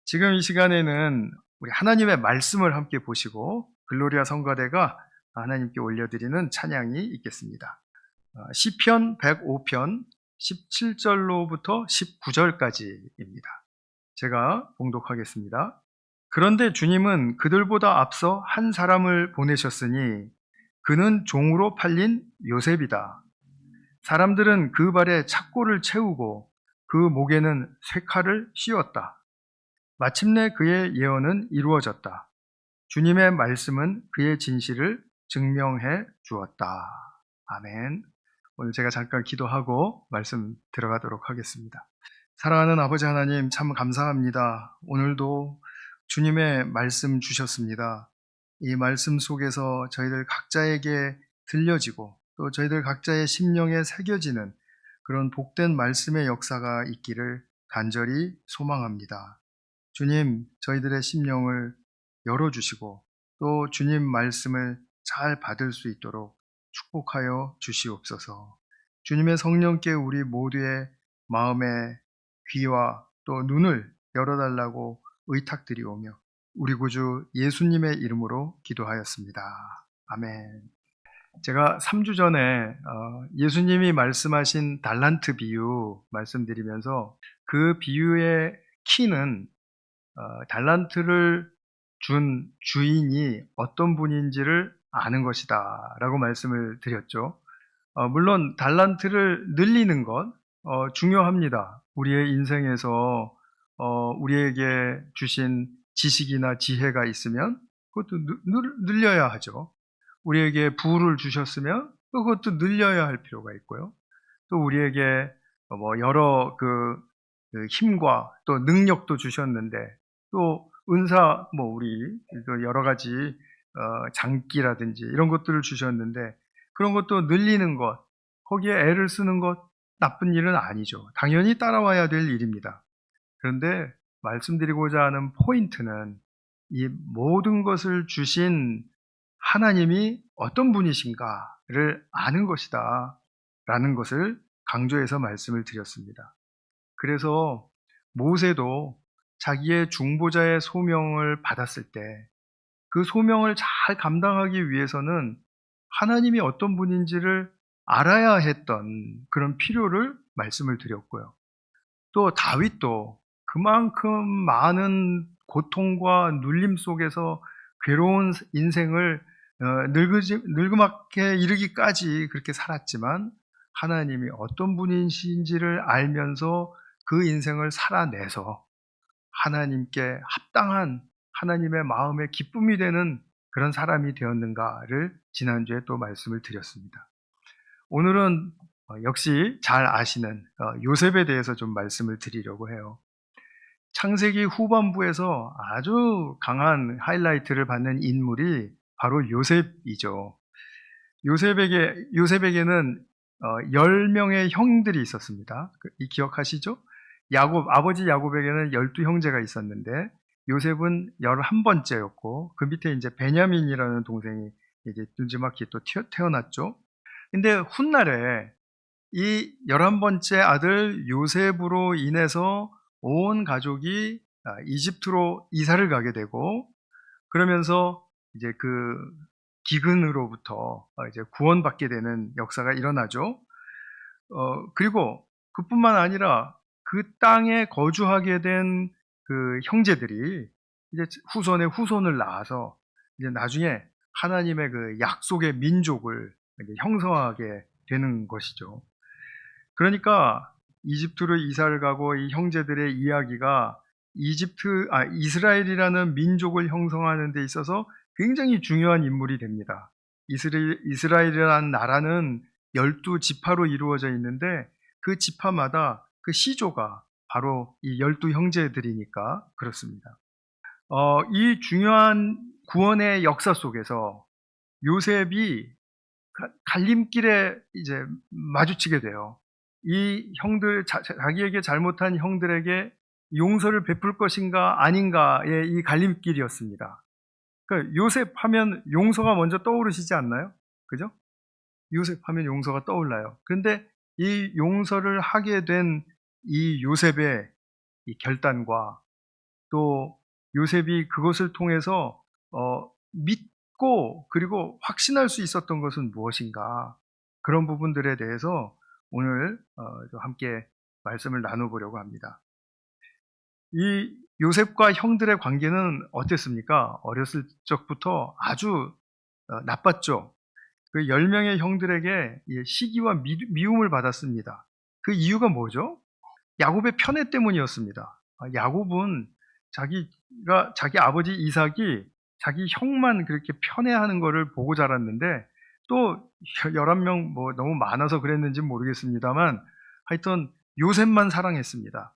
지금 이 시간에는 우리 하나님의 말씀을 함께 보시고 글로리아 성가대가 하나님께 올려드리는 찬양이 있겠습니다. 시편 105편 17절로부터 19절까지입니다. 제가 봉독하겠습니다. 그런데 주님은 그들보다 앞서 한 사람을 보내셨으니 그는 종으로 팔린 요셉이다. 사람들은 그 발에 착고를 채우고 그 목에는 쇠칼을 씌웠다. 마침내 그의 예언은 이루어졌다. 주님의 말씀은 그의 진실을 증명해 주었다. 아멘. 오늘 제가 잠깐 기도하고 말씀 들어가도록 하겠습니다. 사랑하는 아버지 하나님, 참 감사합니다. 오늘도 주님의 말씀 주셨습니다. 이 말씀 속에서 저희들 각자에게 들려지고 또 저희들 각자의 심령에 새겨지는 그런 복된 말씀의 역사가 있기를 간절히 소망합니다. 주님, 저희들의 심령을 열어주시고 또 주님 말씀을 잘 받을 수 있도록 축복하여 주시옵소서. 주님의 성령께 우리 모두의 마음의 귀와 또 눈을 열어달라고 의탁드리오며 우리 구주 예수님의 이름으로 기도하였습니다. 아멘. 제가 3주 전에 예수님이 말씀하신 달란트 비유 말씀드리면서 그 비유의 키는 달란트를 준 주인이 어떤 분인지를 아는 것이다 라고 말씀을 드렸죠. 물론 달란트를 늘리는 것 중요합니다. 우리의 인생에서 우리에게 주신 지식이나 지혜가 있으면 그것도 늘려야 하죠. 우리에게 부를 주셨으면 그것도 늘려야 할 필요가 있고요. 또 우리에게 여러 그 힘과 또 능력도 주셨는데 또 은사 우리 여러 가지 장기라든지 이런 것들을 주셨는데 그런 것도 늘리는 것, 거기에 애를 쓰는 것 나쁜 일은 아니죠. 당연히 따라와야 될 일입니다. 그런데 말씀드리고자 하는 포인트는 이 모든 것을 주신 하나님이 어떤 분이신가를 아는 것이다 라는 것을 강조해서 말씀을 드렸습니다. 그래서 모세도 자기의 중보자의 소명을 받았을 때 그 소명을 잘 감당하기 위해서는 하나님이 어떤 분인지를 알아야 했던 그런 필요를 말씀을 드렸고요. 또 다윗도 그만큼 많은 고통과 눌림 속에서 괴로운 인생을 늙음하게 이르기까지 그렇게 살았지만 하나님이 어떤 분이신지를 알면서 그 인생을 살아내서 하나님께 합당한 하나님의 마음의 기쁨이 되는 그런 사람이 되었는가를 지난주에 또 말씀을 드렸습니다. 오늘은 역시 잘 아시는 요셉에 대해서 좀 말씀을 드리려고 해요. 창세기 후반부에서 아주 강한 하이라이트를 받는 인물이 바로 요셉이죠. 요셉에게는 10명의 형들이 있었습니다. 이 기억하시죠? 아버지 야곱에게는 12형제가 있었는데 요셉은 11번째였고 그 밑에 이제 베냐민이라는 동생이 이제 눈지막히 또 태어났죠. 근데 훗날에 이 11번째 아들 요셉으로 인해서 온 가족이 이집트로 이사를 가게 되고 그러면서 이제 그 기근으로부터 이제 구원받게 되는 역사가 일어나죠. 그리고 그뿐만 아니라 그 땅에 거주하게 된 그 형제들이 이제 후손의 후손을 낳아서 이제 나중에 하나님의 그 약속의 민족을 이제 형성하게 되는 것이죠. 그러니까 이집트로 이사를 가고 이 형제들의 이야기가 이스라엘이라는 민족을 형성하는 데 있어서 굉장히 중요한 인물이 됩니다. 이스라엘이라는 나라는 12지파로 이루어져 있는데 그 지파마다 그 시조가 바로 이 12형제들이니까 그렇습니다. 이 중요한 구원의 역사 속에서 요셉이 갈림길에 이제 마주치게 돼요. 이 형들, 자기에게 잘못한 형들에게 용서를 베풀 것인가 아닌가의 이 갈림길이었습니다. 그러니까 요셉 하면 용서가 먼저 떠오르시지 않나요? 그죠? 요셉 하면 용서가 떠올라요. 그런데 이 용서를 하게 된 이 요셉의 이 결단과 또 요셉이 그것을 통해서 믿고 그리고 확신할 수 있었던 것은 무엇인가? 그런 부분들에 대해서 오늘 좀 함께 말씀을 나눠보려고 합니다. 이 요셉과 형들의 관계는 어땠습니까? 어렸을 적부터 아주 나빴죠. 그 10명의 형들에게 시기와 미움을 받았습니다. 그 이유가 뭐죠? 야곱의 편애 때문이었습니다. 야곱은 자기 아버지 이삭이 자기 형만 그렇게 편애하는 것을 보고 자랐는데, 또 11명 뭐 너무 많아서 그랬는지 모르겠습니다만 하여튼 요셉만 사랑했습니다.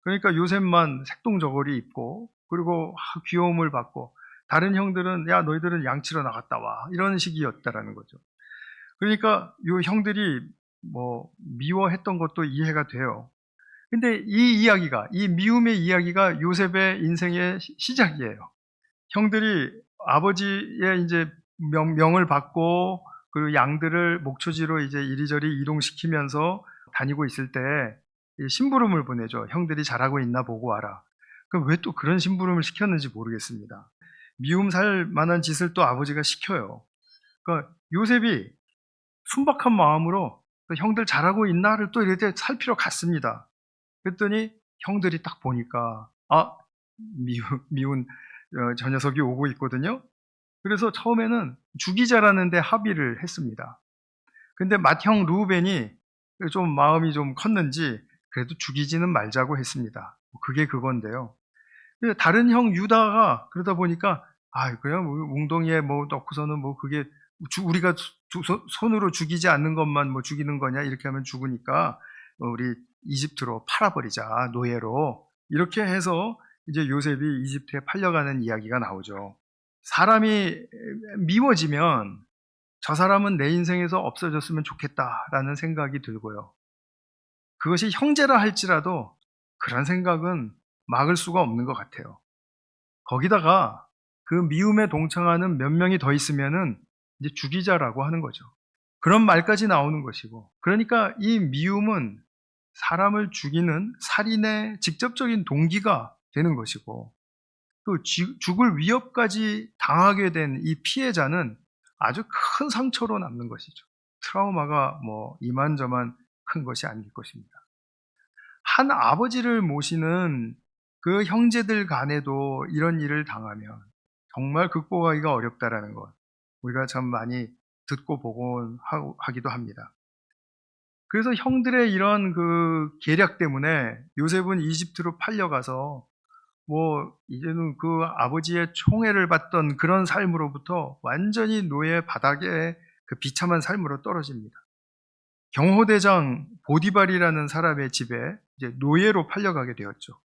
그러니까 요셉만 색동저고리 입고 그리고 귀여움을 받고, 다른 형들은 야 너희들은 양치러 나갔다 와 이런 식이었다라는 거죠. 그러니까 요 형들이 뭐 미워했던 것도 이해가 돼요. 근데 이 미움의 이야기가 요셉의 인생의 시작이에요. 형들이 아버지의 이제 명을 받고 그 양들을 목초지로 이제 이리저리 이동시키면서 다니고 있을 때 심부름을 보내죠. 형들이 잘하고 있나 보고 와라. 그럼 왜 또 그런 심부름을 시켰는지 모르겠습니다. 미움 살 만한 짓을 또 아버지가 시켜요. 그러니까 요셉이 순박한 마음으로 형들 잘하고 있나를 또 이렇게 살피러 갔습니다. 그랬더니 형들이 딱 보니까 미운 저 녀석이 오고 있거든요. 그래서 처음에는 죽이자라는데 합의를 했습니다. 근데 맏형 루벤이 좀 마음이 좀 컸는지 그래도 죽이지는 말자고 했습니다. 그게 그건데요. 근데 다른 형 유다가 그러다 보니까 그냥 뭐 웅덩이에 뭐 넣고서는 뭐 그게 우리가 손으로 죽이지 않는 것만 뭐 죽이는 거냐, 이렇게 하면 죽으니까 우리 이집트로 팔아버리자, 노예로. 이렇게 해서 이제 요셉이 이집트에 팔려가는 이야기가 나오죠. 사람이 미워지면 저 사람은 내 인생에서 없어졌으면 좋겠다라는 생각이 들고요. 그것이 형제라 할지라도 그런 생각은 막을 수가 없는 것 같아요. 거기다가 그 미움에 동참하는 몇 명이 더 있으면은 이제 죽이자라고 하는 거죠. 그런 말까지 나오는 것이고, 그러니까 이 미움은 사람을 죽이는 살인의 직접적인 동기가 되는 것이고, 또 죽을 위협까지 당하게 된 이 피해자는 아주 큰 상처로 남는 것이죠. 트라우마가 뭐 이만저만 큰 것이 아닐 것입니다. 한 아버지를 모시는 그 형제들 간에도 이런 일을 당하면 정말 극복하기가 어렵다라는 것, 우리가 참 많이 듣고 보곤 하기도 합니다. 그래서 형들의 이런 그 계략 때문에 요셉은 이집트로 팔려가서 뭐 이제는 그 아버지의 총애를 받던 그런 삶으로부터 완전히 노예 바닥에 그 비참한 삶으로 떨어집니다. 경호대장 보디발이라는 사람의 집에 이제 노예로 팔려가게 되었죠.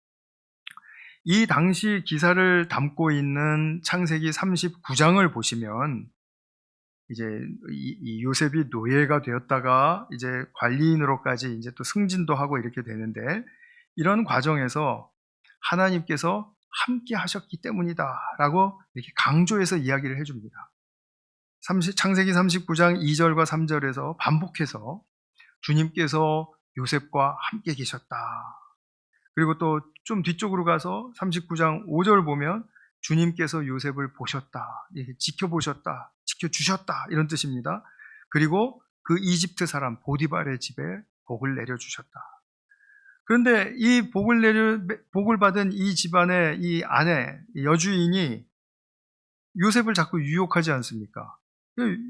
이 당시 기사를 담고 있는 창세기 39장을 보시면 이제 이 요셉이 노예가 되었다가 이제 관리인으로까지 이제 또 승진도 하고 이렇게 되는데, 이런 과정에서 하나님께서 함께 하셨기 때문이다라고 이렇게 강조해서 이야기를 해줍니다. 창세기 39장 2절과 3절에서 반복해서 주님께서 요셉과 함께 계셨다. 그리고 또 좀 뒤쪽으로 가서 39장 5절 보면 주님께서 요셉을 보셨다, 지켜보셨다, 지켜주셨다, 이런 뜻입니다. 그리고 그 이집트 사람 보디발의 집에 복을 내려주셨다. 그런데 이 복을 받은 이 집안의 이 아내, 여주인이 요셉을 자꾸 유혹하지 않습니까?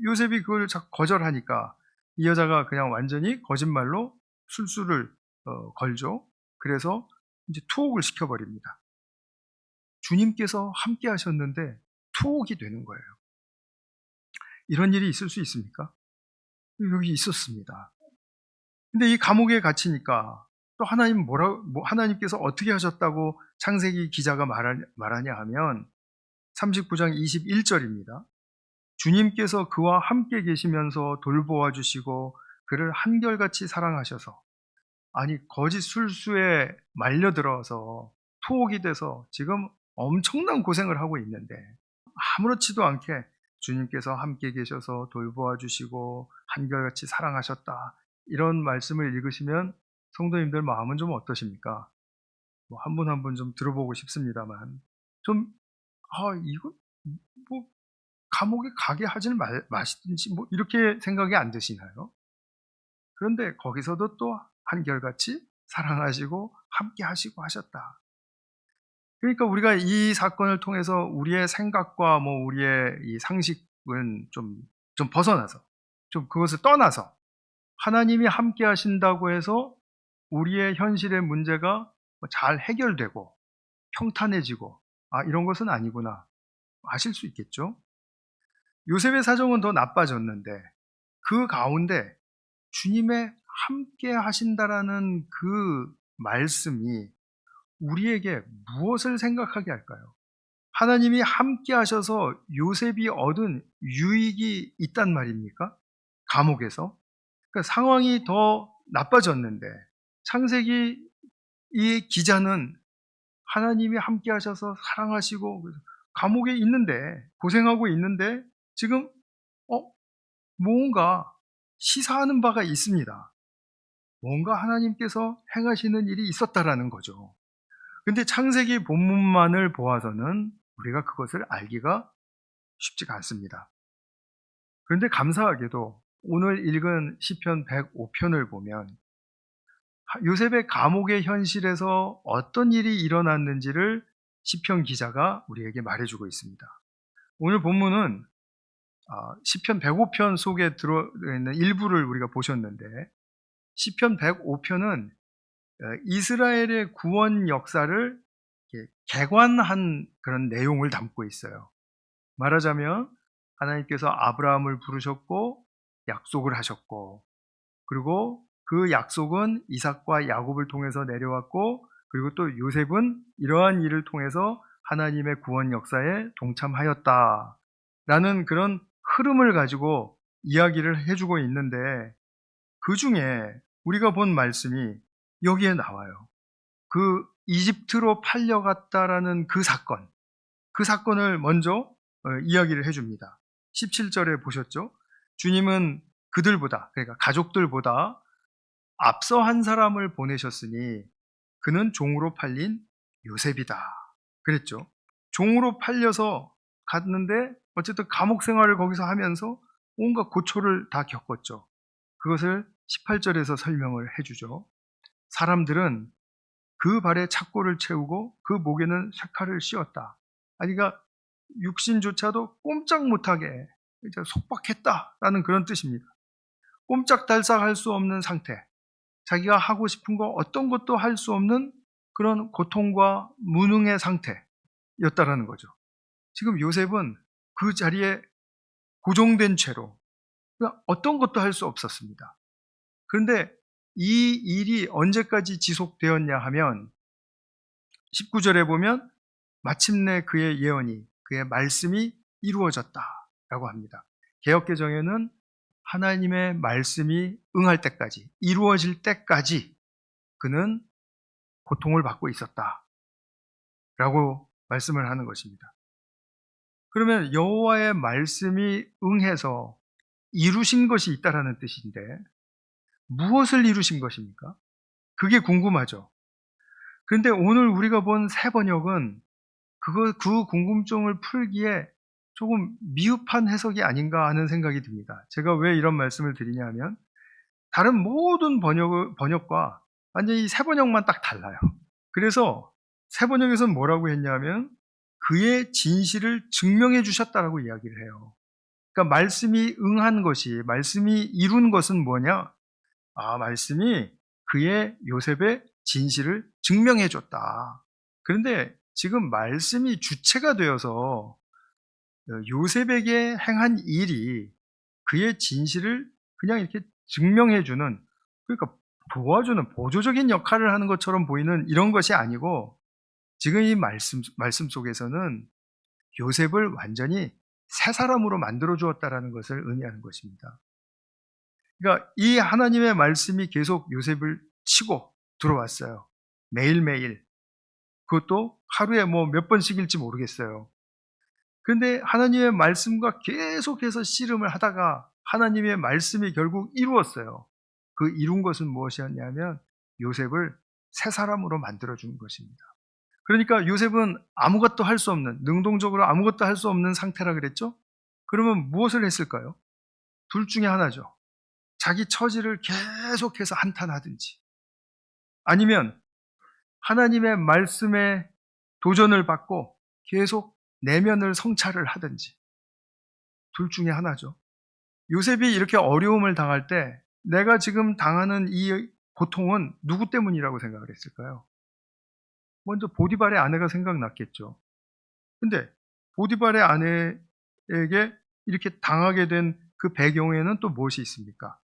요셉이 그걸 자꾸 거절하니까 이 여자가 그냥 완전히 거짓말로 술수를 걸죠. 그래서 이제 투옥을 시켜버립니다. 주님께서 함께 하셨는데 투옥이 되는 거예요. 이런 일이 있을 수 있습니까? 여기 있었습니다. 근데 이 감옥에 갇히니까 또 하나님께서 어떻게 하셨다고 창세기 기자가 말하냐 하면 39장 21절입니다. 주님께서 그와 함께 계시면서 돌보아 주시고 그를 한결같이 사랑하셔서, 아니 거짓 술수에 말려들어서 투옥이 돼서 지금 엄청난 고생을 하고 있는데 아무렇지도 않게 주님께서 함께 계셔서 돌보아 주시고 한결같이 사랑하셨다, 이런 말씀을 읽으시면 성도님들 마음은 좀 어떠십니까? 뭐 한 분 한 분 좀 들어보고 싶습니다만 좀 이거 뭐 감옥에 가게 하지 마시든지 뭐 이렇게 생각이 안 드시나요? 그런데 거기서도 또 한결같이 사랑하시고 함께 하시고 하셨다. 그러니까 우리가 이 사건을 통해서 우리의 생각과 뭐 우리의 이 상식은 좀 벗어나서 좀 그것을 떠나서 하나님이 함께 하신다고 해서 우리의 현실의 문제가 뭐잘 해결되고 평탄해지고 이런 것은 아니구나 아실 수 있겠죠. 요셉의 사정은 더 나빠졌는데 그 가운데 주님의 함께 하신다라는 그 말씀이 우리에게 무엇을 생각하게 할까요? 하나님이 함께 하셔서 요셉이 얻은 유익이 있단 말입니까? 감옥에서. 그러니까 상황이 더 나빠졌는데 창세기 이 기자는 하나님이 함께 하셔서 사랑하시고 감옥에 있는데 고생하고 있는데 지금 뭔가 시사하는 바가 있습니다. 뭔가 하나님께서 행하시는 일이 있었다라는 거죠. 근데 창세기 본문만을 보아서는 우리가 그것을 알기가 쉽지가 않습니다. 그런데 감사하게도 오늘 읽은 시편 105편을 보면 요셉의 감옥의 현실에서 어떤 일이 일어났는지를 시편 기자가 우리에게 말해주고 있습니다. 오늘 본문은 시편 105편 속에 들어있는 일부를 우리가 보셨는데 시편 105편은 이스라엘의 구원 역사를 개관한 그런 내용을 담고 있어요. 말하자면 하나님께서 아브라함을 부르셨고 약속을 하셨고 그리고 그 약속은 이삭과 야곱을 통해서 내려왔고 그리고 또 요셉은 이러한 일을 통해서 하나님의 구원 역사에 동참하였다라는 그런 흐름을 가지고 이야기를 해주고 있는데 그 중에 우리가 본 말씀이 여기에 나와요. 그 이집트로 팔려갔다라는 그 사건을 먼저 이야기를 해줍니다. 17절에 보셨죠? 주님은 그들보다, 그러니까 가족들보다 앞서 한 사람을 보내셨으니 그는 종으로 팔린 요셉이다. 그랬죠. 종으로 팔려서 갔는데 어쨌든 감옥 생활을 거기서 하면서 온갖 고초를 다 겪었죠. 그것을 18절에서 설명을 해주죠. 사람들은 그 발에 착고를 채우고 그 목에는 쇠칼을 씌웠다. 그러니까 육신조차도 꼼짝 못하게 이제 속박했다라는 그런 뜻입니다. 꼼짝달싹할 수 없는 상태, 자기가 하고 싶은 거 어떤 것도 할 수 없는 그런 고통과 무능의 상태였다라는 거죠. 지금 요셉은 그 자리에 고정된 채로 어떤 것도 할 수 없었습니다. 그런데 이 일이 언제까지 지속되었냐 하면 19절에 보면 마침내 그의 예언이, 그의 말씀이 이루어졌다라고 합니다. 개역개정에는 하나님의 말씀이 응할 때까지, 이루어질 때까지 그는 고통을 받고 있었다라고 말씀을 하는 것입니다. 그러면 여호와의 말씀이 응해서 이루신 것이 있다라는 뜻인데 무엇을 이루신 것입니까? 그게 궁금하죠. 그런데 오늘 우리가 본 새 번역은 그 궁금증을 풀기에 조금 미흡한 해석이 아닌가 하는 생각이 듭니다. 제가 왜 이런 말씀을 드리냐면 다른 모든 번역과 완전히 새 번역만 딱 달라요. 그래서 새 번역에서는 뭐라고 했냐면 그의 진실을 증명해 주셨다라고 이야기를 해요. 그러니까 말씀이 응한 것이, 말씀이 이룬 것은 뭐냐? 말씀이 그의 요셉의 진실을 증명해 줬다. 그런데 지금 말씀이 주체가 되어서 요셉에게 행한 일이 그의 진실을 그냥 이렇게 증명해 주는, 그러니까 도와주는 보조적인 역할을 하는 것처럼 보이는 이런 것이 아니고 지금 이 말씀 속에서는 요셉을 완전히 새 사람으로 만들어 주었다라는 것을 의미하는 것입니다. 그러니까 이 하나님의 말씀이 계속 요셉을 치고 들어왔어요. 매일매일. 그것도 하루에 뭐 몇 번씩일지 모르겠어요. 그런데 하나님의 말씀과 계속해서 씨름을 하다가 하나님의 말씀이 결국 이루었어요. 그 이룬 것은 무엇이었냐면 요셉을 새 사람으로 만들어준 것입니다. 그러니까 요셉은 아무것도 할 수 없는, 능동적으로 아무것도 할 수 없는 상태라 그랬죠? 그러면 무엇을 했을까요? 둘 중에 하나죠. 자기 처지를 계속해서 한탄하든지, 아니면 하나님의 말씀에 도전을 받고 계속 내면을 성찰을 하든지, 둘 중에 하나죠. 요셉이 이렇게 어려움을 당할 때 내가 지금 당하는 이 고통은 누구 때문이라고 생각을 했을까요? 먼저 보디발의 아내가 생각났겠죠. 근데 보디발의 아내에게 이렇게 당하게 된 그 배경에는 또 무엇이 있습니까?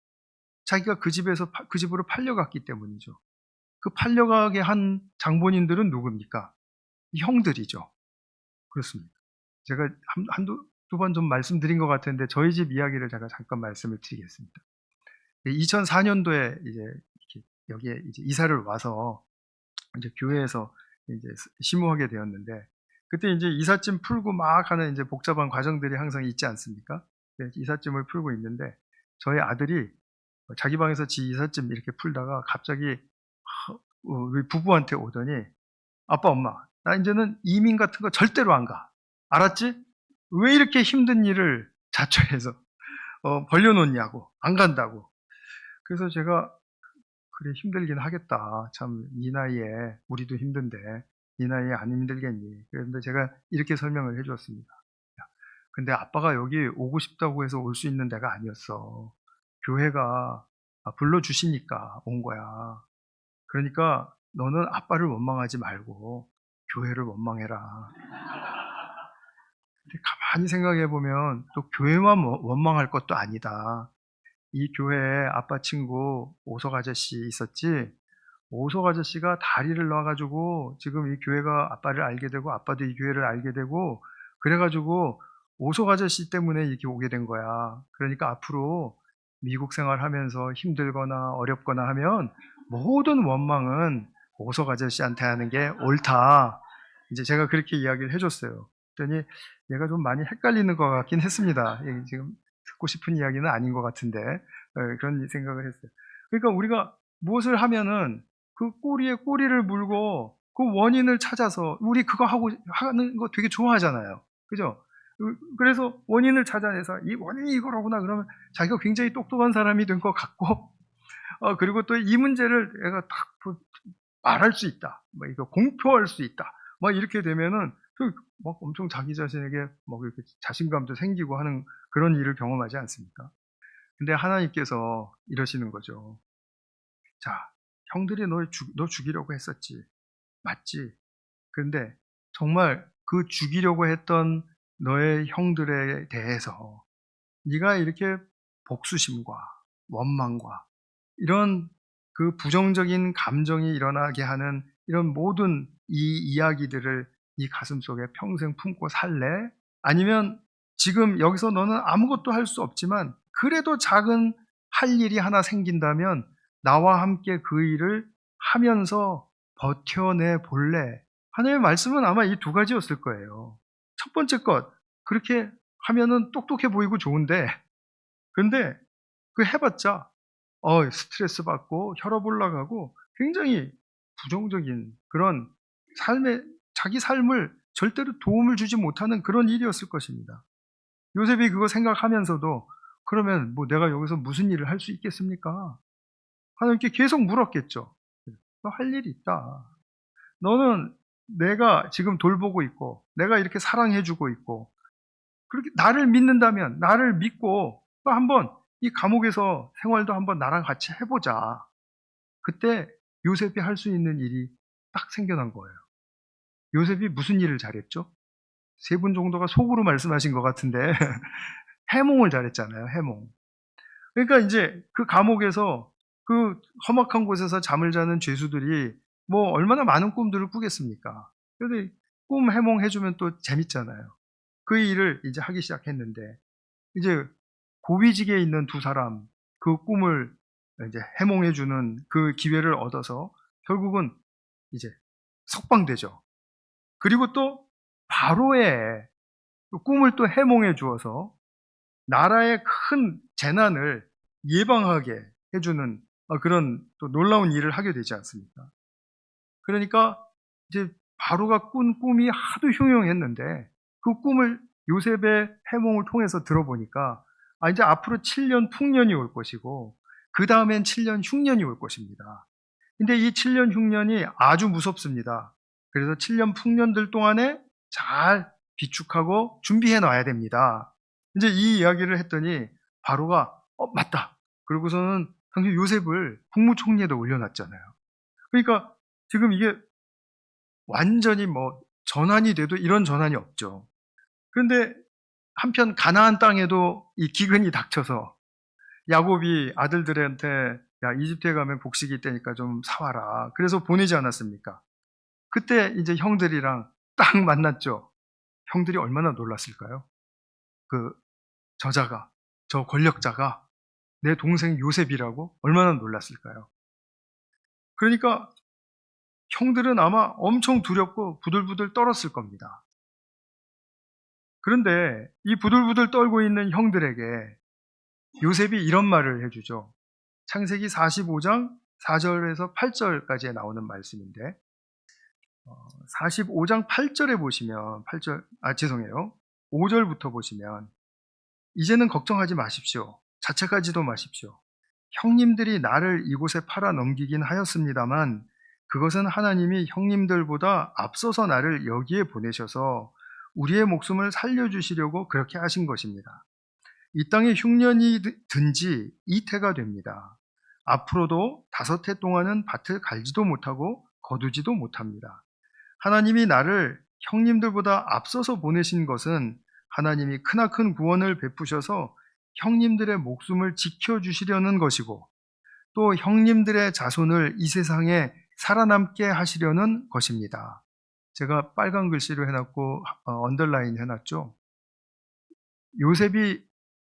자기가 그 집으로 팔려갔기 때문이죠. 그 팔려가게 한 장본인들은 누굽니까? 형들이죠. 그렇습니다. 제가 두 번 좀 말씀드린 것 같은데 저희 집 이야기를 제가 잠깐 말씀을 드리겠습니다. 2004년도에 이제 여기에 이제 이사를 와서 이제 교회에서 이제 심호하게 되었는데, 그때 이제 이삿짐 풀고 막 하는 이제 복잡한 과정들이 항상 있지 않습니까? 이삿짐을 풀고 있는데 저희 아들이 자기 방에서 지 이삿짐 이렇게 풀다가 갑자기 우리 부부한테 오더니, 아빠, 엄마, 나 이제는 이민 같은 거 절대로 안 가. 알았지? 왜 이렇게 힘든 일을 자초해서 벌려놓냐고, 안 간다고. 그래서 제가, 그래, 힘들긴 하겠다. 참, 이 나이에 우리도 힘든데 이 나이에 안 힘들겠니? 그런데 제가 이렇게 설명을 해주었습니다. 근데 아빠가 여기 오고 싶다고 해서 올 수 있는 데가 아니었어. 교회가 불러주시니까 온 거야. 그러니까 너는 아빠를 원망하지 말고 교회를 원망해라. 근데 가만히 생각해 보면 또 교회만 원망할 것도 아니다. 이 교회에 아빠 친구 오석 아저씨 있었지? 오석 아저씨가 다리를 놔가지고 지금 이 교회가 아빠를 알게 되고 아빠도 이 교회를 알게 되고, 그래가지고 오석 아저씨 때문에 이렇게 오게 된 거야. 그러니까 앞으로 미국 생활하면서 힘들거나 어렵거나 하면 모든 원망은 오석 아저씨한테 하는 게 옳다. 이제 제가 그렇게 이야기를 해줬어요. 그랬더니 얘가 좀 많이 헷갈리는 것 같긴 했습니다. 지금 듣고 싶은 이야기는 아닌 것 같은데 그런 생각을 했어요. 그러니까 우리가 무엇을 하면은 그 꼬리에 꼬리를 물고 그 원인을 찾아서, 우리 그거 하는 거 되게 좋아하잖아요. 그죠? 그래서 원인을 찾아내서 이 원인이 이거로구나 그러면 자기가 굉장히 똑똑한 사람이 된 것 같고, 그리고 또 이 문제를 내가 딱 말할 수 있다, 뭐 이거 공표할 수 있다, 막 이렇게 되면은 막 엄청 자기 자신에게 막 이렇게 자신감도 생기고 하는 그런 일을 경험하지 않습니까? 근데 하나님께서 이러시는 거죠. 자, 형들이 너 죽이려고 했었지. 맞지? 근데 정말 그 죽이려고 했던 너의 형들에 대해서 네가 이렇게 복수심과 원망과 이런 그 부정적인 감정이 일어나게 하는 이런 모든 이 이야기들을 네 가슴속에 평생 품고 살래? 아니면 지금 여기서 너는 아무것도 할 수 없지만 그래도 작은 할 일이 하나 생긴다면 나와 함께 그 일을 하면서 버텨내 볼래? 하나님의 말씀은 아마 이 두 가지였을 거예요. 첫 번째 것, 그렇게 하면은 똑똑해 보이고 좋은데, 근데 그 해봤자 스트레스 받고 혈압 올라가고 굉장히 부정적인 그런 자기 삶을 절대로 도움을 주지 못하는 그런 일이었을 것입니다. 요셉이 그거 생각하면서도 그러면 뭐 내가 여기서 무슨 일을 할 수 있겠습니까? 하나님께 계속 물었겠죠. 너 할 일이 있다. 너는 내가 지금 돌보고 있고 내가 이렇게 사랑해주고 있고 그렇게 나를 믿는다면 나를 믿고 또 한번 이 감옥에서 생활도 한번 나랑 같이 해보자. 그때 요셉이 할 수 있는 일이 딱 생겨난 거예요. 요셉이 무슨 일을 잘했죠? 세 분 정도가 속으로 말씀하신 것 같은데 해몽을 잘했잖아요. 해몽. 그러니까 이제 그 감옥에서 그 험악한 곳에서 잠을 자는 죄수들이 뭐 얼마나 많은 꿈들을 꾸겠습니까? 그런데 꿈 해몽해주면 또 재밌잖아요. 그 일을 이제 하기 시작했는데, 이제 고위직에 있는 두 사람 그 꿈을 이제 해몽해주는 그 기회를 얻어서 결국은 이제 석방되죠. 그리고 또 바로의 그 꿈을 또 해몽해 주어서 나라의 큰 재난을 예방하게 해주는 그런 또 놀라운 일을 하게 되지 않습니까? 그러니까 이제 바로가 꾼 꿈이 하도 흉흉했는데 그 꿈을 요셉의 해몽을 통해서 들어보니까 이제 앞으로 7년 풍년이 올 것이고 그 다음엔 7년 흉년이 올 것입니다. 근데 이 7년 흉년이 아주 무섭습니다. 그래서 7년 풍년들 동안에 잘 비축하고 준비해 놔야 됩니다. 이제 이 이야기를 했더니 바로가 맞다. 그러고서는 당시 요셉을 국무총리에다 올려놨잖아요. 그러니까 지금 이게 완전히 뭐 전환이 돼도 이런 전환이 없죠. 그런데 한편 가나안 땅에도 이 기근이 닥쳐서 야곱이 아들들한테 야 이집트에 가면 곡식이 있다니까 좀 사와라. 그래서 보내지 않았습니까? 그때 이제 형들이랑 딱 만났죠. 형들이 얼마나 놀랐을까요? 그 저자가, 저 권력자가 내 동생 요셉이라고 얼마나 놀랐을까요? 그러니까 형들은 아마 엄청 두렵고 부들부들 떨었을 겁니다. 그런데 이 부들부들 떨고 있는 형들에게 요셉이 이런 말을 해주죠. 창세기 45장 4절에서 8절까지에 나오는 말씀인데 45장 8절에 보시면 죄송해요. 5절부터 보시면 이제는 걱정하지 마십시오. 자책하지도 마십시오. 형님들이 나를 이곳에 팔아 넘기긴 하였습니다만 그것은 하나님이 형님들보다 앞서서 나를 여기에 보내셔서 우리의 목숨을 살려주시려고 그렇게 하신 것입니다. 이 땅에 흉년이 든지 이태가 됩니다. 앞으로도 5해 동안은 밭을 갈지도 못하고 거두지도 못합니다. 하나님이 나를 형님들보다 앞서서 보내신 것은 하나님이 크나큰 구원을 베푸셔서 형님들의 목숨을 지켜주시려는 것이고 또 형님들의 자손을 이 세상에 살아남게 하시려는 것입니다. 제가 빨간 글씨로 해놨고 언더라인 해놨죠. 요셉이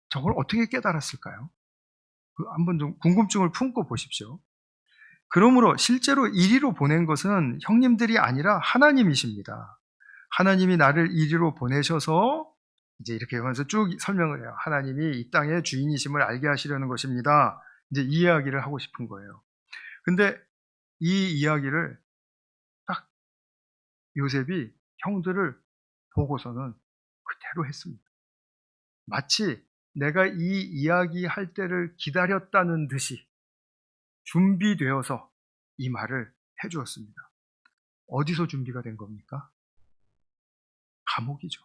저걸 어떻게 깨달았을까요? 한번 좀 궁금증을 품고 보십시오. 그러므로 실제로 이리로 보낸 것은 형님들이 아니라 하나님이십니다. 하나님이 나를 이리로 보내셔서 이제 이렇게 하면서 쭉 설명을 해요. 하나님이 이 땅의 주인이심을 알게 하시려는 것입니다. 이제 이 이야기를 하고 싶은 거예요. 근데 이 이야기를 딱 요셉이 형들을 보고서는 그대로 했습니다. 마치 내가 이 이야기 할 때를 기다렸다는 듯이 준비되어서 이 말을 해주었습니다. 어디서 준비가 된 겁니까? 감옥이죠.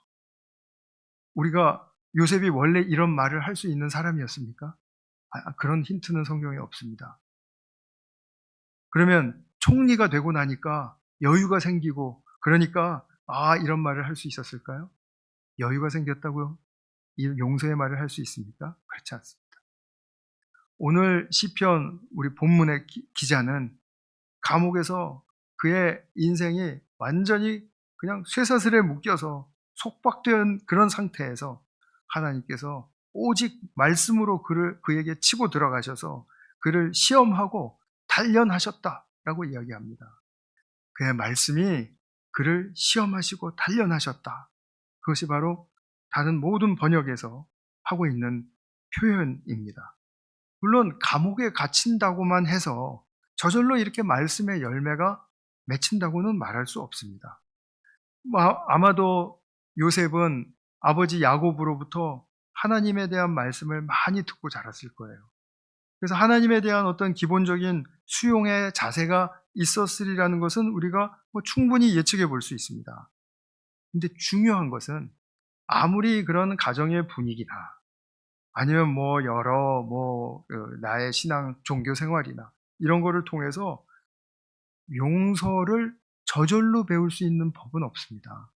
우리가 요셉이 원래 이런 말을 할 수 있는 사람이었습니까? 그런 힌트는 성경에 없습니다. 그러면 총리가 되고 나니까 여유가 생기고 그러니까 이런 말을 할 수 있었을까요? 여유가 생겼다고요? 이 용서의 말을 할 수 있습니까? 그렇지 않습니다. 오늘 시편 우리 본문의 기자는 감옥에서 그의 인생이 완전히 그냥 쇠사슬에 묶여서 속박된 그런 상태에서 하나님께서 오직 말씀으로 그에게 치고 들어가셔서 그를 시험하고 단련하셨다라고 이야기합니다. 그의 말씀이 그를 시험하시고 단련하셨다. 그것이 바로 다른 모든 번역에서 하고 있는 표현입니다. 물론 감옥에 갇힌다고만 해서 저절로 이렇게 말씀의 열매가 맺힌다고는 말할 수 없습니다. 아마도 요셉은 아버지 야곱으로부터 하나님에 대한 말씀을 많이 듣고 자랐을 거예요. 그래서 하나님에 대한 어떤 기본적인 수용의 자세가 있었으리라는 것은 우리가 충분히 예측해 볼 수 있습니다. 근데 중요한 것은 아무리 그런 가정의 분위기나 아니면 나의 신앙 종교 생활이나 이런 거를 통해서 용서를 저절로 배울 수 있는 법은 없습니다.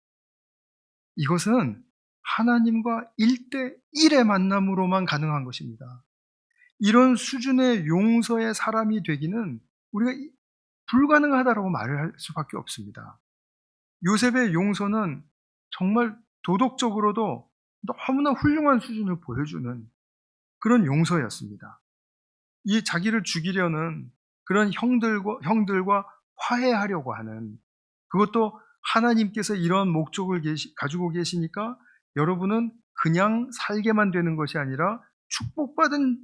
이것은 하나님과 1대1의 만남으로만 가능한 것입니다. 이런 수준의 용서의 사람이 되기는 우리가 불가능하다라고 말을 할 수밖에 없습니다. 요셉의 용서는 정말 도덕적으로도 너무나 훌륭한 수준을 보여주는 그런 용서였습니다. 이 자기를 죽이려는 그런 형들과 화해하려고 하는 그것도 하나님께서 이런 목적을 가지고 계시니까 여러분은 그냥 살게만 되는 것이 아니라 축복받은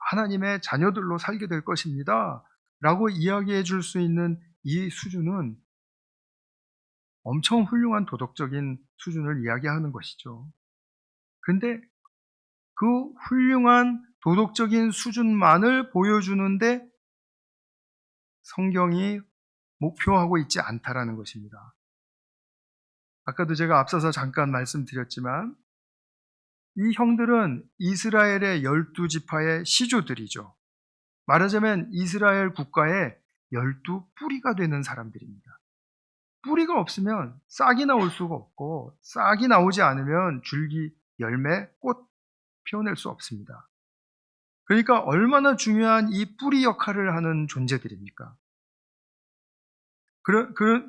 하나님의 자녀들로 살게 될 것입니다. 라고 이야기해 줄 수 있는 이 수준은 엄청 훌륭한 도덕적인 수준을 이야기하는 것이죠. 근데 그 훌륭한 도덕적인 수준만을 보여주는데 성경이 목표하고 있지 않다라는 것입니다. 아까도 제가 앞서서 잠깐 말씀드렸지만 이 형들은 이스라엘의 12지파의 시조들이죠. 말하자면 이스라엘 국가의 12뿌리가 되는 사람들입니다. 뿌리가 없으면 싹이 나올 수가 없고 싹이 나오지 않으면 줄기, 열매, 꽃 피워낼 수 없습니다. 그러니까 얼마나 중요한 이 뿌리 역할을 하는 존재들입니까?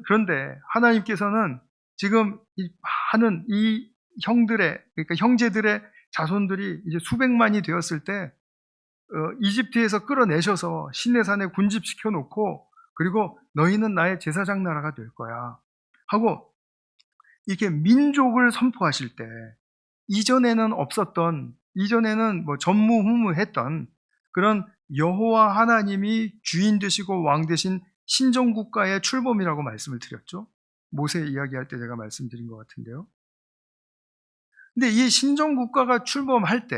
그런데 하나님께서는 지금 하는 이 형들의, 그러니까 형제들의 자손들이 이제 수백만이 되었을 때 이집트에서 끌어내셔서 시내산에 군집시켜 놓고 그리고 너희는 나의 제사장 나라가 될 거야 하고 이렇게 민족을 선포하실 때 이전에는 없었던, 이전에는 뭐 전무후무했던 그런 여호와 하나님이 주인 되시고 왕 되신 신정국가의 출범이라고 말씀을 드렸죠. 모세 이야기할 때 제가 말씀드린 것 같은데요. 근데 이 신정국가가 출범할 때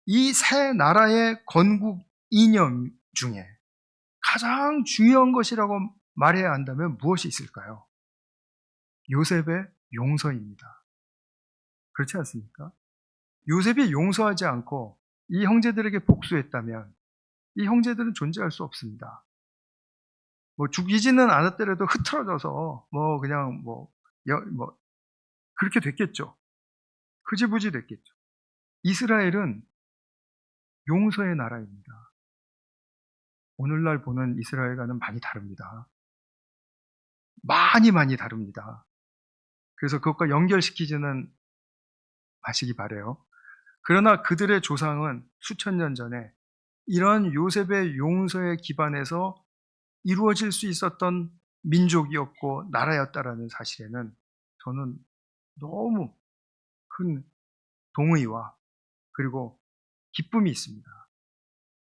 이 새 나라의 건국 이념 중에 가장 중요한 것이라고 말해야 한다면 무엇이 있을까요? 요셉의 용서입니다. 그렇지 않습니까? 요셉이 용서하지 않고 이 형제들에게 복수했다면 이 형제들은 존재할 수 없습니다. 뭐 죽이지는 않았더라도 흐트러져서 뭐 그냥 뭐 그렇게 됐겠죠. 흐지부지 됐겠죠. 이스라엘은 용서의 나라입니다. 오늘날 보는 이스라엘과는 많이 다릅니다. 많이 다릅니다. 그래서 그것과 연결시키지는 마시기 바래요. 그러나 그들의 조상은 수천 년 전에 이런 요셉의 용서에 기반해서 이루어질 수 있었던 민족이었고 나라였다라는 사실에는 저는 너무 큰 동의와 그리고 기쁨이 있습니다.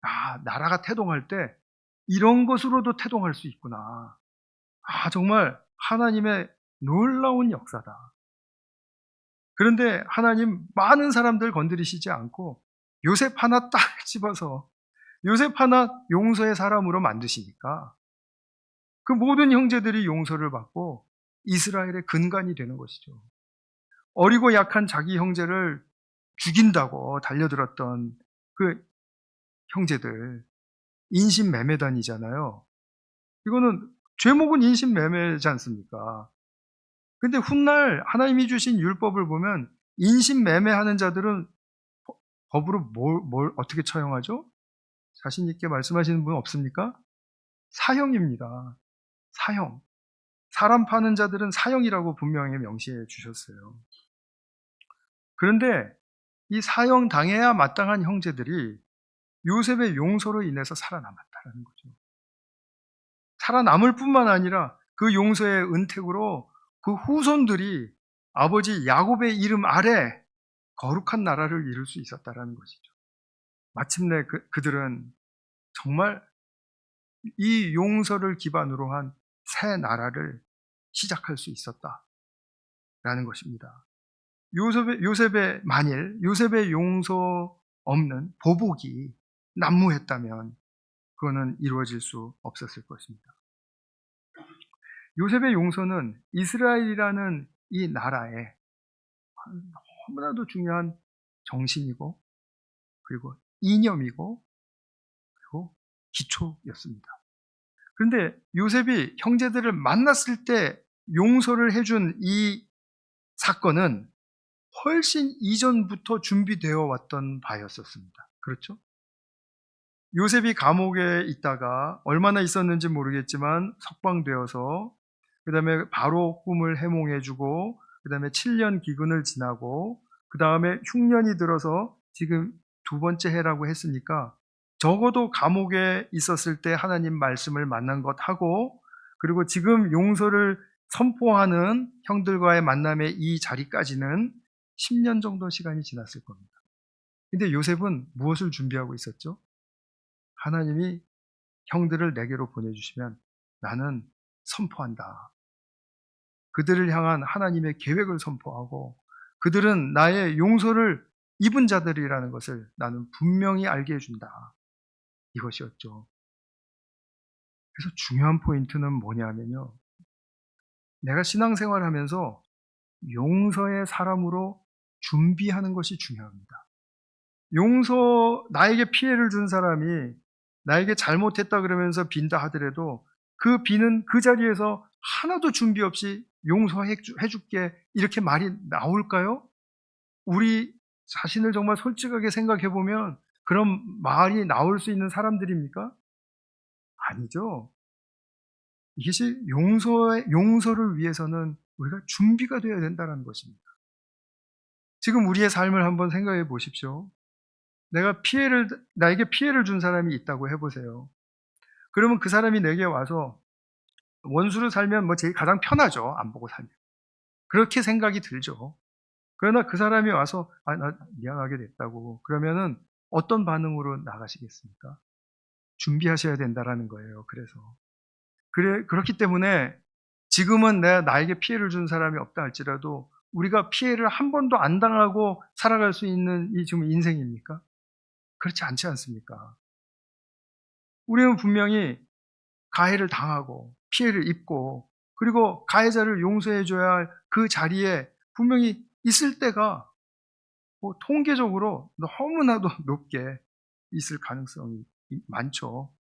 아, 나라가 태동할 때 이런 것으로도 태동할 수 있구나. 아, 정말 하나님의 놀라운 역사다. 그런데 하나님 많은 사람들 건드리시지 않고 요셉 하나 딱 집어서 요셉 하나 용서의 사람으로 만드시니까 그 모든 형제들이 용서를 받고 이스라엘의 근간이 되는 것이죠. 어리고 약한 자기 형제를 죽인다고 달려들었던 그 형제들, 인신매매단이잖아요. 이거는 죄목은 인신매매지 않습니까? 근데 훗날 하나님이 주신 율법을 보면 인신매매하는 자들은 법으로 뭘 어떻게 처형하죠? 자신 있게 말씀하시는 분 없습니까? 사형입니다. 사형. 사람 파는 자들은 사형이라고 분명히 명시해 주셨어요. 그런데 이 사형 당해야 마땅한 형제들이 요셉의 용서로 인해서 살아남았다는 거죠. 살아남을 뿐만 아니라 그 용서의 은택으로 그 후손들이 아버지 야곱의 이름 아래 거룩한 나라를 이룰 수 있었다는 것이죠. 마침내 그들은 정말 이 용서를 기반으로 한 새 나라를 시작할 수 있었다라는 것입니다. 만일 요셉의 용서 없는 보복이 난무했다면 그거는 이루어질 수 없었을 것입니다. 요셉의 용서는 이스라엘이라는 이 나라의 너무나도 중요한 정신이고 그리고 이념이고 그리고 기초였습니다. 그런데 요셉이 형제들을 만났을 때 용서를 해준 이 사건은 훨씬 이전부터 준비되어 왔던 바였었습니다. 그렇죠? 요셉이 감옥에 있다가 얼마나 있었는지 모르겠지만 석방되어서 그 다음에 바로 꿈을 해몽해주고 그 다음에 7년 기근을 지나고 그 다음에 흉년이 들어서 지금 두 번째 해라고 했으니까 적어도 감옥에 있었을 때 하나님 말씀을 만난 것하고 그리고 지금 용서를 선포하는 형들과의 만남의 이 자리까지는 10년 정도 시간이 지났을 겁니다. 근데 요셉은 무엇을 준비하고 있었죠? 하나님이 형들을 내게로 보내주시면 나는 선포한다. 그들을 향한 하나님의 계획을 선포하고 그들은 나의 용서를 입은 자들이라는 것을 나는 분명히 알게 해준다. 이것이었죠. 그래서 중요한 포인트는 뭐냐면요. 내가 신앙생활 하면서 용서의 사람으로 준비하는 것이 중요합니다. 나에게 피해를 준 사람이 나에게 잘못했다 그러면서 빈다 하더라도 그 비는 그 자리에서 하나도 준비 없이 용서해 줄게 이렇게 말이 나올까요? 우리 자신을 정말 솔직하게 생각해 보면 그런 말이 나올 수 있는 사람들입니까? 아니죠. 이것이 용서를 위해서는 우리가 준비가 되어야 된다는 것입니다. 지금 우리의 삶을 한번 생각해 보십시오. 나에게 피해를 준 사람이 있다고 해보세요. 그러면 그 사람이 내게 와서 원수로 살면 뭐 제일 가장 편하죠. 안 보고 살면. 그렇게 생각이 들죠. 그러나 그 사람이 와서, 나 미안하게 됐다고. 그러면은 어떤 반응으로 나가시겠습니까? 준비하셔야 된다라는 거예요. 그렇기 때문에 지금은 나에게 피해를 준 사람이 없다 할지라도 우리가 피해를 한 번도 안 당하고 살아갈 수 있는 이 지금 인생입니까? 그렇지 않지 않습니까? 우리는 분명히 가해를 당하고 피해를 입고 그리고 가해자를 용서해 줘야 할 그 자리에 분명히 있을 때가 뭐 통계적으로 너무나도 높게 있을 가능성이 많죠.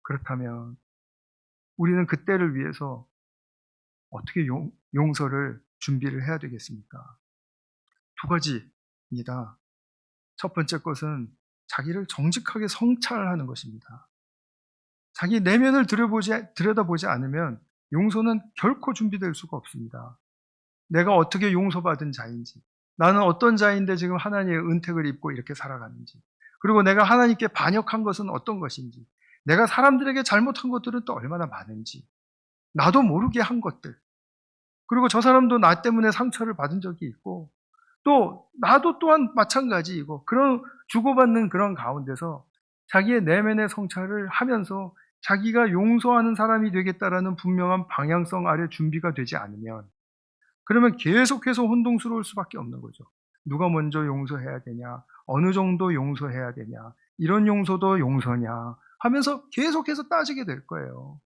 그렇다면 우리는 그때를 위해서 어떻게 용서를 준비를 해야 되겠습니까? 두 가지입니다. 첫 번째 것은 자기를 정직하게 성찰하는 것입니다. 자기 내면을 들여다보지 않으면 용서는 결코 준비될 수가 없습니다. 내가 어떻게 용서받은 자인지, 나는 어떤 자인데 지금 하나님의 은택을 입고 이렇게 살아가는지, 그리고 내가 하나님께 반역한 것은 어떤 것인지, 내가 사람들에게 잘못한 것들은 또 얼마나 많은지, 나도 모르게 한 것들, 그리고 저 사람도 나 때문에 상처를 받은 적이 있고, 또 나도 또한 마찬가지이고, 그런 주고받는 그런 가운데서 자기의 내면의 성찰을 하면서 자기가 용서하는 사람이 되겠다라는 분명한 방향성 아래 준비가 되지 않으면 그러면 계속해서 혼동스러울 수밖에 없는 거죠. 누가 먼저 용서해야 되냐? 어느 정도 용서해야 되냐? 이런 용서도 용서냐? 하면서 계속해서 따지게 될 거예요.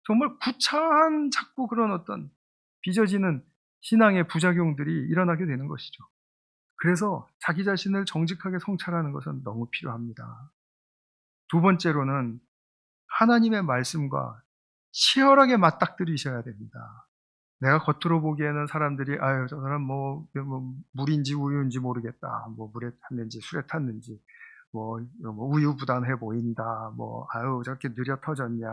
정말 구차한 자꾸 그런 어떤 빚어지는 신앙의 부작용들이 일어나게 되는 것이죠. 그래서 자기 자신을 정직하게 성찰하는 것은 너무 필요합니다. 두 번째로는 하나님의 말씀과 치열하게 맞닥뜨리셔야 됩니다. 내가 겉으로 보기에는 사람들이 아유 저 사람 뭐 물인지 우유인지 모르겠다. 뭐 물에 탔는지 술에 탔는지 뭐 우유부단해 보인다. 뭐 아유 저렇게 느려 터졌냐.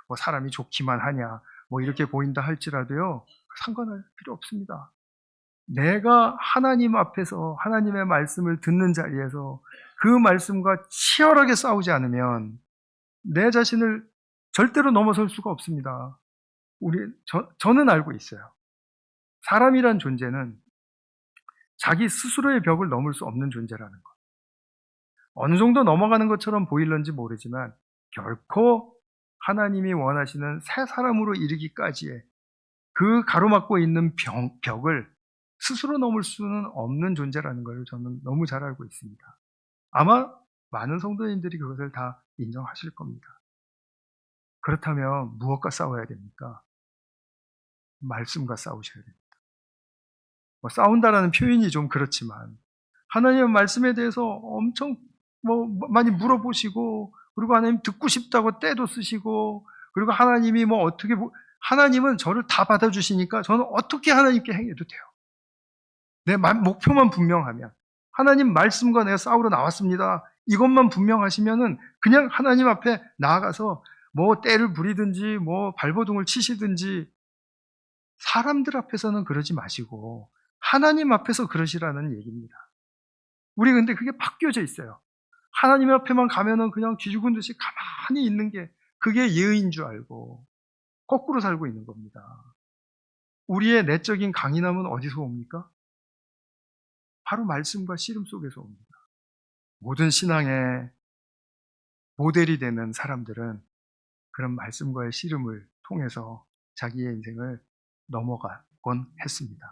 뭐 사람이 좋기만 하냐. 뭐 이렇게 보인다 할지라도요. 상관할 필요 없습니다. 내가 하나님 앞에서 하나님의 말씀을 듣는 자리에서 그 말씀과 치열하게 싸우지 않으면 내 자신을 절대로 넘어설 수가 없습니다. 저는 알고 있어요. 사람이란 존재는 자기 스스로의 벽을 넘을 수 없는 존재라는 것. 어느 정도 넘어가는 것처럼 보일런지 모르지만 결코 하나님이 원하시는 새 사람으로 이르기까지의 그 가로막고 있는 벽을 스스로 넘을 수는 없는 존재라는 걸 저는 너무 잘 알고 있습니다. 아마 많은 성도님들이 그것을 다 인정하실 겁니다. 그렇다면 무엇과 싸워야 됩니까? 말씀과 싸우셔야 됩니다. 싸운다라는 표현이 좀 그렇지만 하나님의 말씀에 대해서 엄청 많이 물어보시고 그리고 하나님 듣고 싶다고 때도 쓰시고 그리고 하나님이 하나님은 저를 다 받아주시니까 저는 어떻게 하나님께 행해도 돼요. 내 목표만 분명하면 하나님 말씀과 내가 싸우러 나왔습니다. 이것만 분명하시면은 그냥 하나님 앞에 나아가서 때를 부리든지 발버둥을 치시든지 사람들 앞에서는 그러지 마시고 하나님 앞에서 그러시라는 얘기입니다. 우리 근데 그게 바뀌어져 있어요. 하나님 앞에만 가면은 그냥 쥐죽은 듯이 가만히 있는 게 그게 예의인 줄 알고 거꾸로 살고 있는 겁니다. 우리의 내적인 강인함은 어디서 옵니까? 바로 말씀과 씨름 속에서 옵니다. 모든 신앙의 모델이 되는 사람들은 그런 말씀과의 씨름을 통해서 자기의 인생을 넘어가곤 했습니다.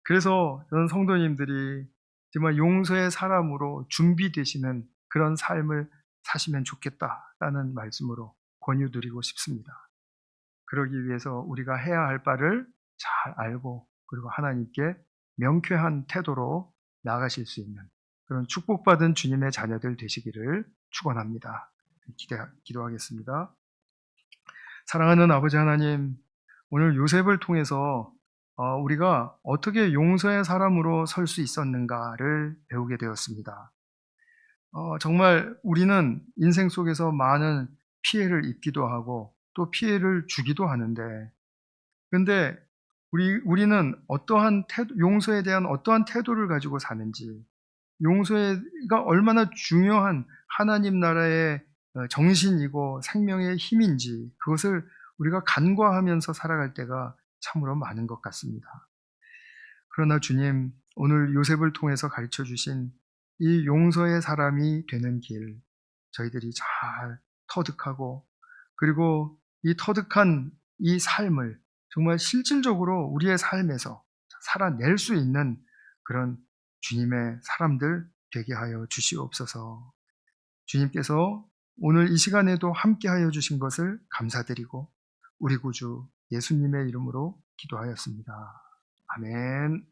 그래서 저는 성도님들이 정말 용서의 사람으로 준비되시는 그런 삶을 사시면 좋겠다라는 말씀으로 권유드리고 싶습니다. 그러기 위해서 우리가 해야 할 바를 잘 알고 그리고 하나님께 명쾌한 태도로 나아가실 수 있는 그런 축복받은 주님의 자녀들 되시기를 축원합니다. 기도하겠습니다. 사랑하는 아버지 하나님, 오늘 요셉을 통해서 우리가 어떻게 용서의 사람으로 설 수 있었는가를 배우게 되었습니다. 정말 우리는 인생 속에서 많은 피해를 입기도 하고 또 피해를 주기도 하는데, 근데 우리는 용서에 대한 어떠한 태도를 가지고 사는지, 용서가 얼마나 중요한 하나님 나라의 정신이고 생명의 힘인지 그것을 우리가 간과하면서 살아갈 때가 참으로 많은 것 같습니다. 그러나 주님, 오늘 요셉을 통해서 가르쳐 주신 이 용서의 사람이 되는 길, 저희들이 잘 터득하고 그리고 이 터득한 이 삶을 정말 실질적으로 우리의 삶에서 살아낼 수 있는 그런 주님의 사람들 되게 하여 주시옵소서. 주님께서 오늘 이 시간에도 함께 하여 주신 것을 감사드리고 우리 구주 예수님의 이름으로 기도하였습니다. 아멘.